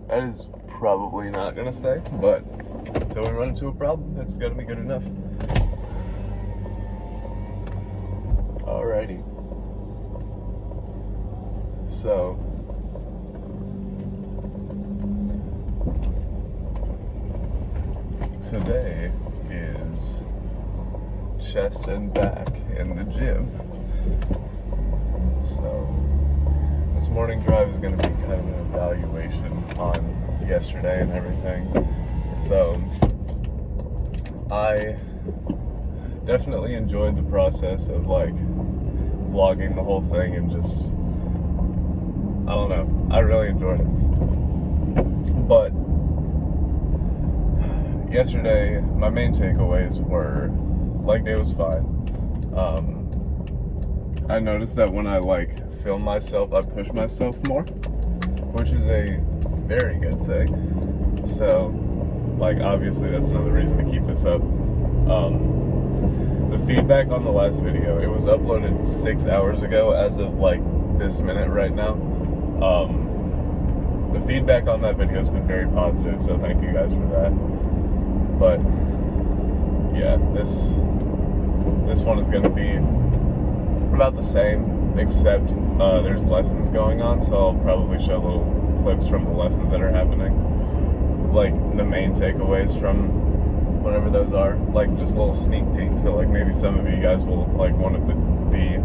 That is probably not gonna stay, but until we run into a problem, it's gotta be good enough. Alrighty. So, today is chest and back in the gym. So, this morning drive is going to be kind of an evaluation on yesterday and everything. So, I definitely enjoyed the process of like vlogging the whole thing and just, I don't know, I really enjoyed it. But yesterday, my main takeaways were, leg day was fine. I noticed that when I like film myself, I push myself more, which is a very good thing. So, like, obviously that's another reason to keep this up. The feedback on the last video, it was uploaded 6 hours ago as of like this minute right now. The feedback on that video has been very positive, so thank you guys for that. But yeah, this one is going to be about the same, except there's lessons going on, so I'll probably show little clips from the lessons that are happening, like the main takeaways from whatever those are, like just a little sneak peek, so like maybe some of you guys will like want to be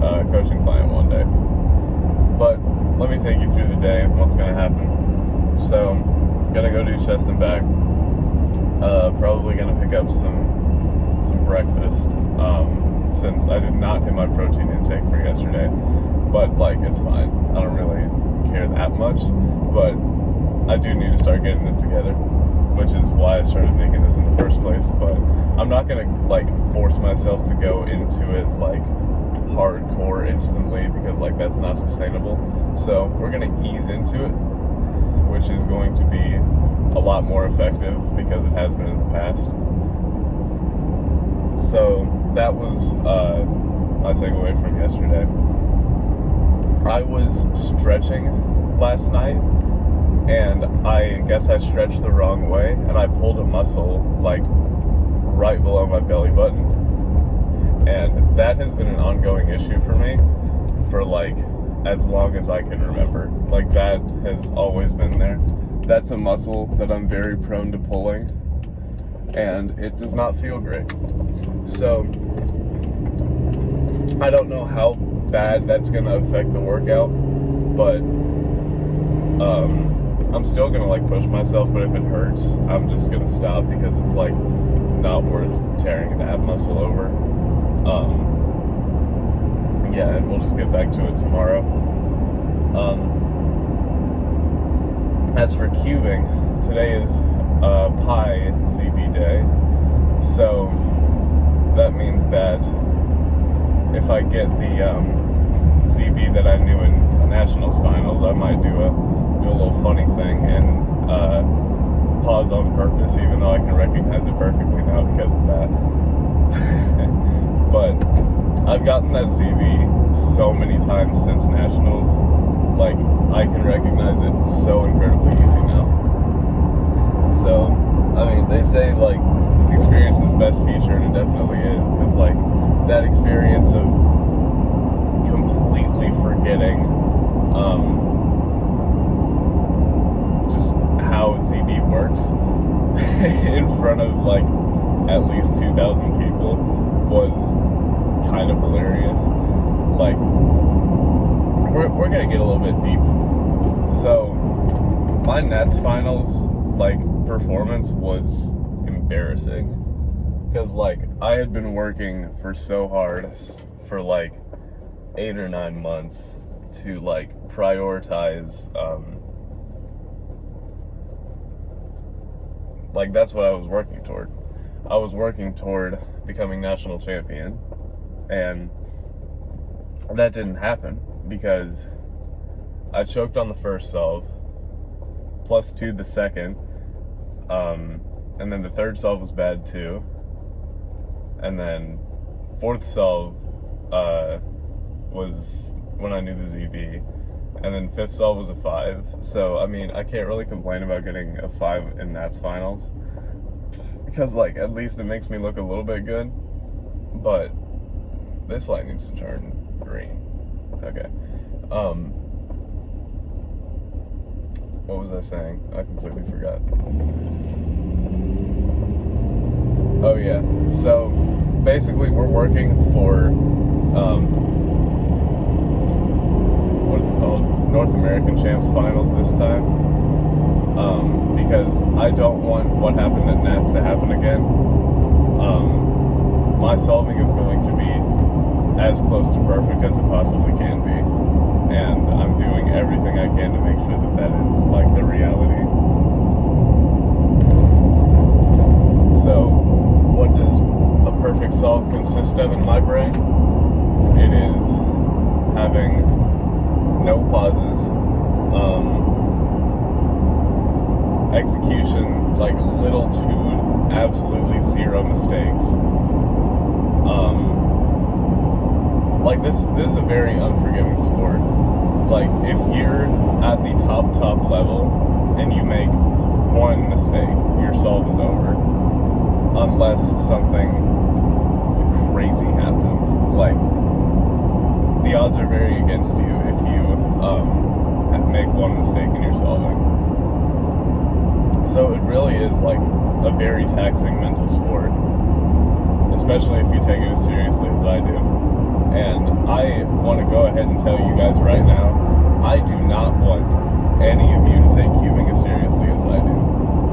a coaching client one day. But let me take you through the day and what's going to happen. So, gonna go do chest and back. Probably gonna pick up some breakfast, since I did not hit my protein intake for yesterday. But like, it's fine. I don't really care that much. But I do need to start getting it together, which is why I started making this in the first place. But I'm not gonna like force myself to go into it like hardcore instantly, because like that's not sustainable. So we're gonna ease into it, which is going to be a lot more effective because it has been in the past. So that was my takeaway from yesterday. I was stretching last night, and I guess I stretched the wrong way, and I pulled a muscle like right below my belly button. And that has been an ongoing issue for me for like as long as I can remember. Like, that has always been there. That's a muscle that I'm very prone to pulling, and it does not feel great. So I don't know how bad that's going to affect the workout, but I'm still going to like push myself, but if it hurts, I'm just going to stop, because it's like not worth tearing that muscle over. Yeah, and we'll just get back to it tomorrow. As for cubing, today is Pi ZB day, so that means that if I get the ZB that I knew in the Nationals finals, I might do a little funny thing and pause on purpose, even though I can recognize it perfectly now because of that. But I've gotten that ZB so many times since Nationals, like I can recognize it so incredibly easy now. So, I mean, they say like experience is the best teacher, and it definitely is, because like that experience of completely forgetting just how ZB works in front of like at least 2,000 people was kind of hilarious. Like, we're gonna get a little bit deep. So my Nets finals like performance was embarrassing, because like I had been working for so hard for like 8 or 9 months to like prioritize like that's what I was working toward. I was working toward becoming national champion, and that didn't happen because I choked on the first solve, +2 the second, and then the third solve was bad too, and then fourth solve was when I knew the ZB, and then fifth solve was a 5. So I mean, I can't really complain about getting a 5 in Nats finals, because like at least it makes me look a little bit good. But this light needs to turn green. Okay. What was I saying? I completely forgot. Oh yeah. So basically, we're working for what is it called? North American Champs Finals this time. Because I don't want what happened at Nats to happen again. My solving is going to be as close to perfect as it possibly can be, and I'm doing everything I can to make sure that that is like the reality. So, what does a perfect solve consist of in my brain? It is having no pauses, execution like little to absolutely zero mistakes. Like this is a very unforgiving sport. Like if you're at the top level and you make one mistake, your solve is over. Unless something crazy happens. Like the odds are very against you if you make one mistake in your solving. So it really is like a very taxing mental sport, especially if you take it as seriously as I do. And I want to go ahead and tell you guys right now, I do not want any of you to take cubing as seriously as I do.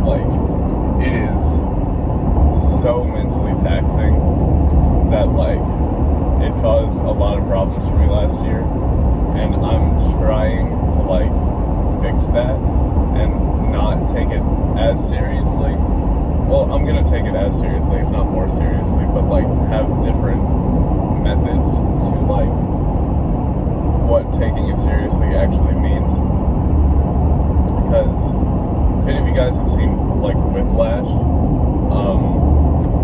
Like, it is so mentally taxing that, like, it caused a lot of problems for me last year. And I'm trying to, like, fix that and not take it as seriously. Well, I'm going to take it as seriously, if not more seriously, but, like, have different methods to like what taking it seriously actually means. Because if any of you guys have seen like Whiplash,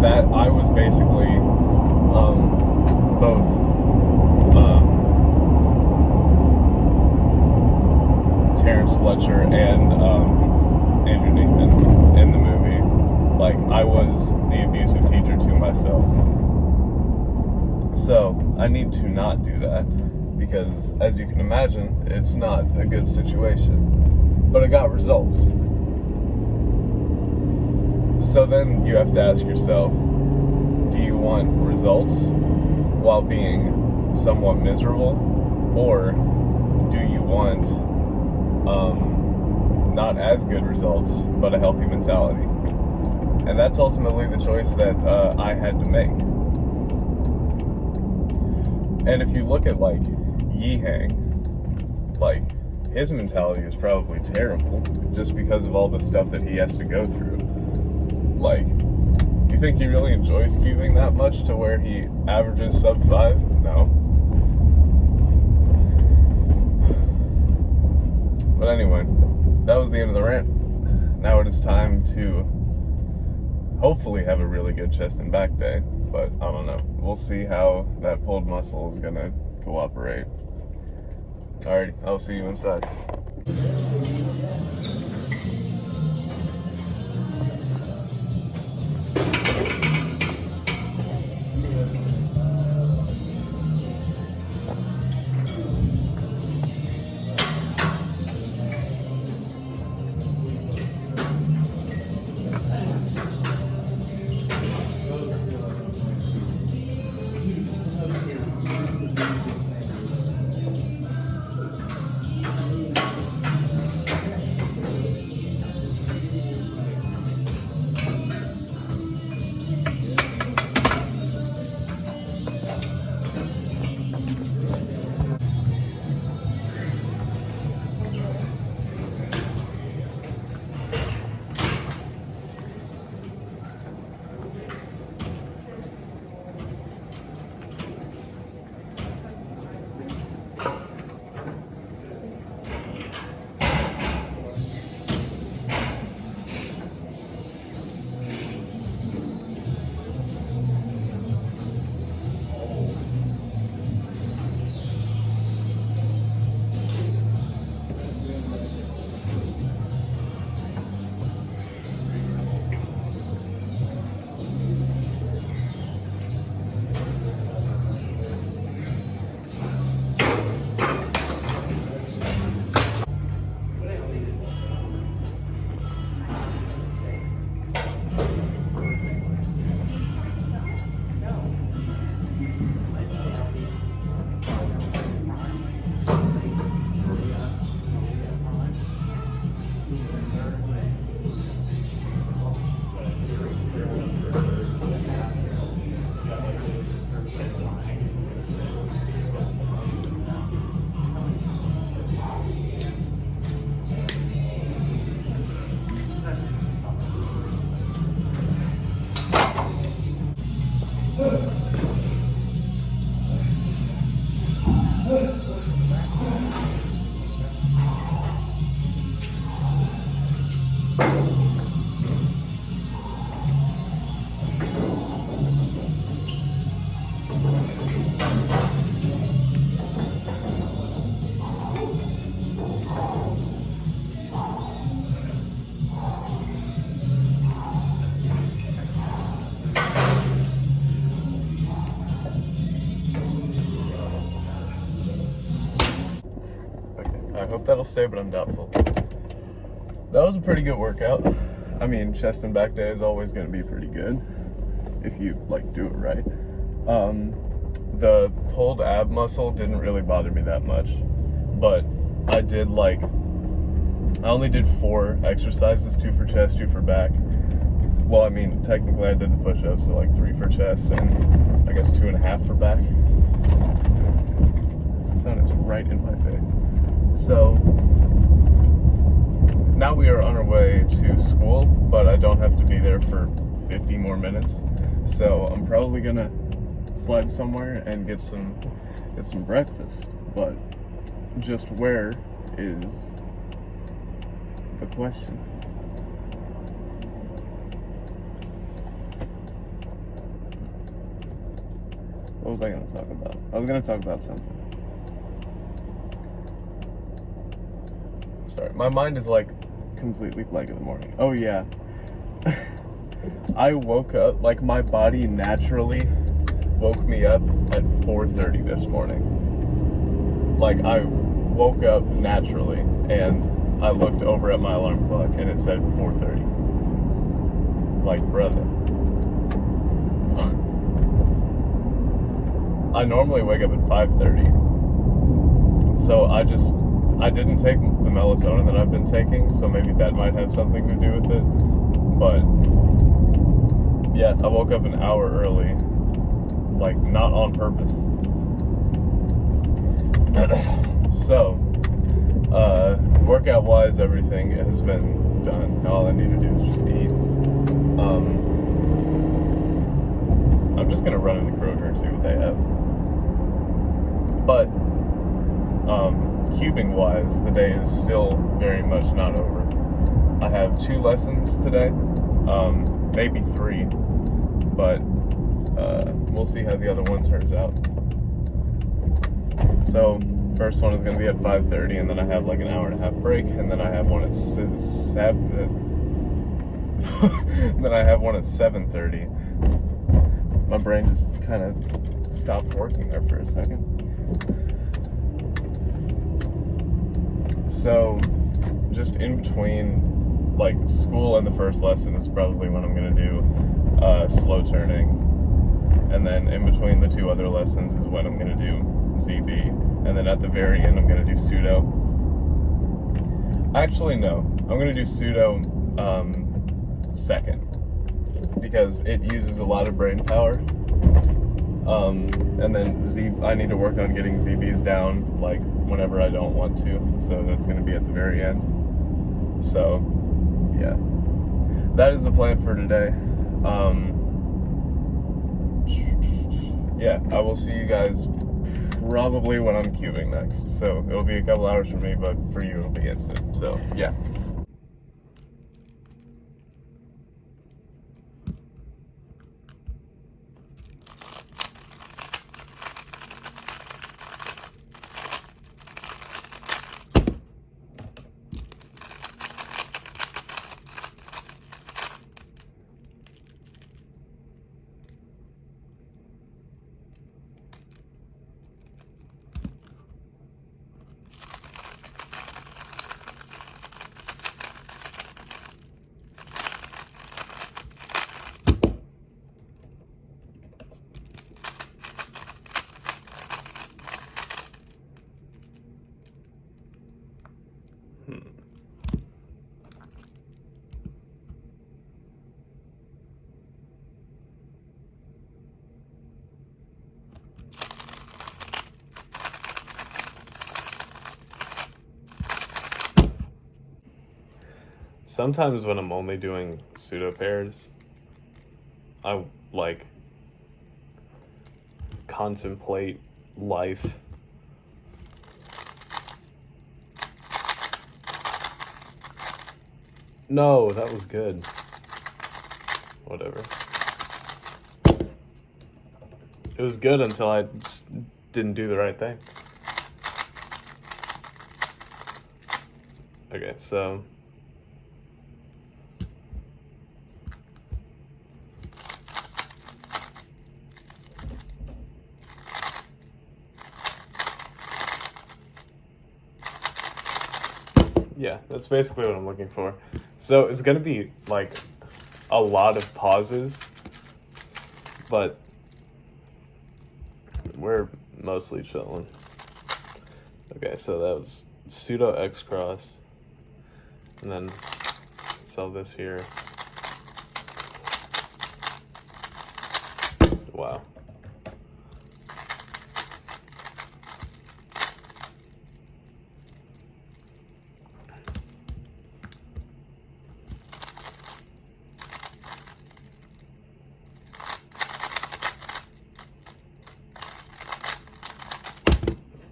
that I was basically both Terrence Fletcher and Andrew Dinkman in the movie. Like I was the abusive teacher to myself. So, I need to not do that, because, as you can imagine, it's not a good situation. But I got results. So then you have to ask yourself, do you want results while being somewhat miserable? Or do you want not as good results, but a healthy mentality? And that's ultimately the choice that I had to make. And if you look at, like, Yihang, like, his mentality is probably terrible just because of all the stuff that he has to go through. Like, you think he really enjoys cubing that much to where he averages sub 5? No. But anyway, that was the end of the rant. Now it is time to hopefully have a really good chest and back day. But I don't know. We'll see how that pulled muscle is going to cooperate. Alrighty, I'll see you inside. that'll stay, but I'm doubtful. That was a pretty good workout. I mean, chest and back day is always going to be pretty good if you like do it right. The pulled ab muscle didn't really bother me that much, but I only did 4 exercises, 2 for chest, 2 for back. Well, I mean, technically I did the push-ups, so like 3 for chest and I guess 2.5 for back. The sun is right in my face. So now we are on our way to school, but I don't have to be there for 50 more minutes. So I'm probably gonna slide somewhere and get some breakfast. But just where is the question? What was I going to talk about? I was going to talk about something. Sorry, my mind is like completely blank in the morning. Oh yeah. I woke up, like my body naturally woke me up at 4:30 this morning. Like I woke up naturally and I looked over at my alarm clock and it said 4:30. Like, brother. I normally wake up at 5:30. So I didn't take the melatonin that I've been taking, so maybe that might have something to do with it. But yeah, I woke up an hour early, like not on purpose. So, workout wise, everything has been done. All I need to do is just eat. I'm just gonna run into Kroger and see what they have. But cubing wise, the day is still very much not over. I have 2 lessons today, maybe 3, but we'll see how the other one turns out. So first one is going to be at 5:30, and then I have like an hour and a half break, and then I have one at 7:30. My brain just kind of stopped working there for a second. So just in between like school and the first lesson is probably when I'm going to do slow turning, and then in between the 2 other lessons is when I'm going to do ZB, and then at the very end I'm going to do pseudo. Actually no, I'm going to do pseudo second, because it uses a lot of brain power, and then I need to work on getting ZBs down like whenever I don't want to, so that's going to be at the very end. So yeah, that is the plan for today. Yeah, I will see you guys probably when I'm cubing next. So it'll be a couple hours for me, but for you it'll be instant. So yeah. Sometimes when I'm only doing pseudo pairs, I like contemplate life. No, that was good. Whatever. It was good until I just didn't do the right thing. Okay, so Yeah, that's basically what I'm looking for. So it's gonna be like a lot of pauses, but we're mostly chilling. Okay, so that was pseudo X cross, and then sell this here. Wow.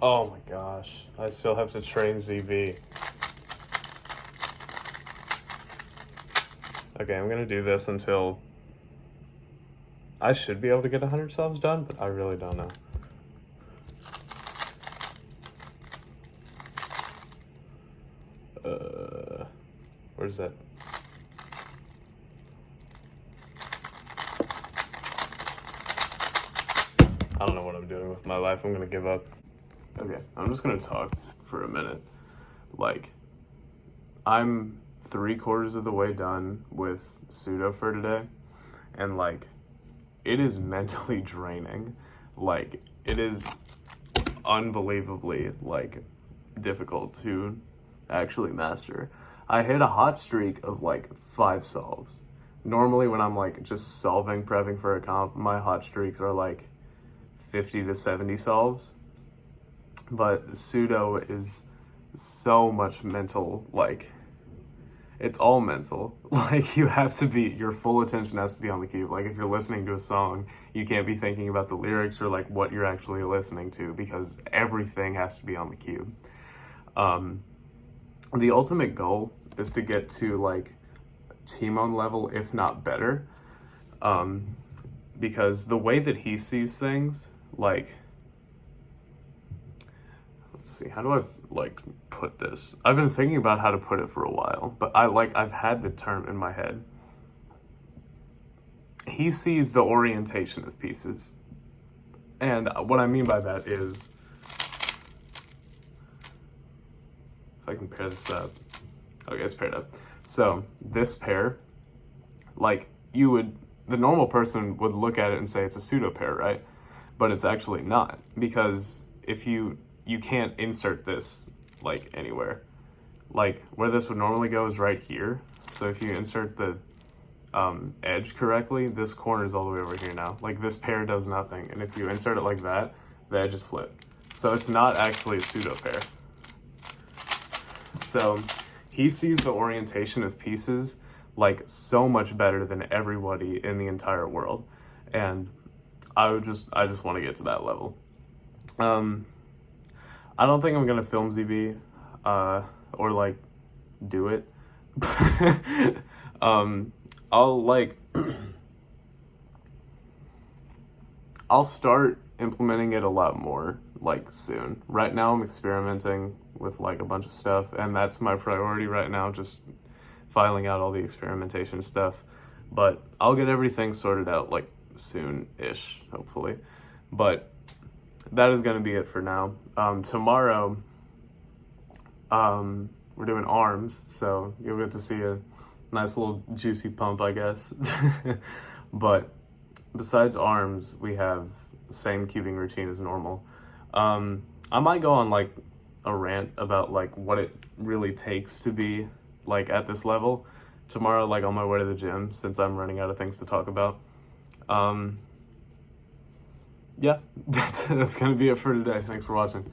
Oh my gosh, I still have to train ZB. Okay, I'm gonna do this until I should be able to get 100 solves done, but I really don't know. Where's that? I don't know what I'm doing with my life. I'm gonna give up. Okay, I'm just gonna talk for a minute. Like, I'm 3/4 of the way done with pseudo for today, and like, it is mentally draining. Like, it is unbelievably like difficult to actually master. I hit a hot streak of like 5 solves. Normally when I'm like just solving, prepping for a comp, my hot streaks are like 50 to 70 solves. But pseudo is so much mental, like, it's all mental. Like, you have to be, your full attention has to be on the cube. Like, if you're listening to a song, you can't be thinking about the lyrics or like what you're actually listening to, because everything has to be on the cube. The ultimate goal is to get to like Timon level, if not better, because the way that he sees things, like, let's see, how do I like put this? I've been thinking about how to put it for a while, but I've had the term in my head. He sees the orientation of pieces. And what I mean by that is, if I can pair this up. Okay, it's paired up. So this pair, like, the normal person would look at it and say it's a pseudo pair, right? But it's actually not, because if you can't insert this like anywhere. Like, where this would normally go is right here. So if you insert the edge correctly, this corner is all the way over here now. Like, this pair does nothing. And if you insert it like that, the edge is flipped. So it's not actually a pseudo pair. So he sees the orientation of pieces like so much better than everybody in the entire world. And I just want to get to that level. I don't think I'm gonna film ZB or like do it. I'll start implementing it a lot more like soon. Right now I'm experimenting with like a bunch of stuff, and that's my priority right now, just filing out all the experimentation stuff. But I'll get everything sorted out like soon-ish, hopefully. But that is going to be it for now. Tomorrow, we're doing arms, so you'll get to see a nice little juicy pump, I guess. But besides arms, we have the same cubing routine as normal. I might go on like a rant about like what it really takes to be like at this level tomorrow, like on my way to the gym, since I'm running out of things to talk about. Yeah, that's gonna be it for today. Thanks for watching.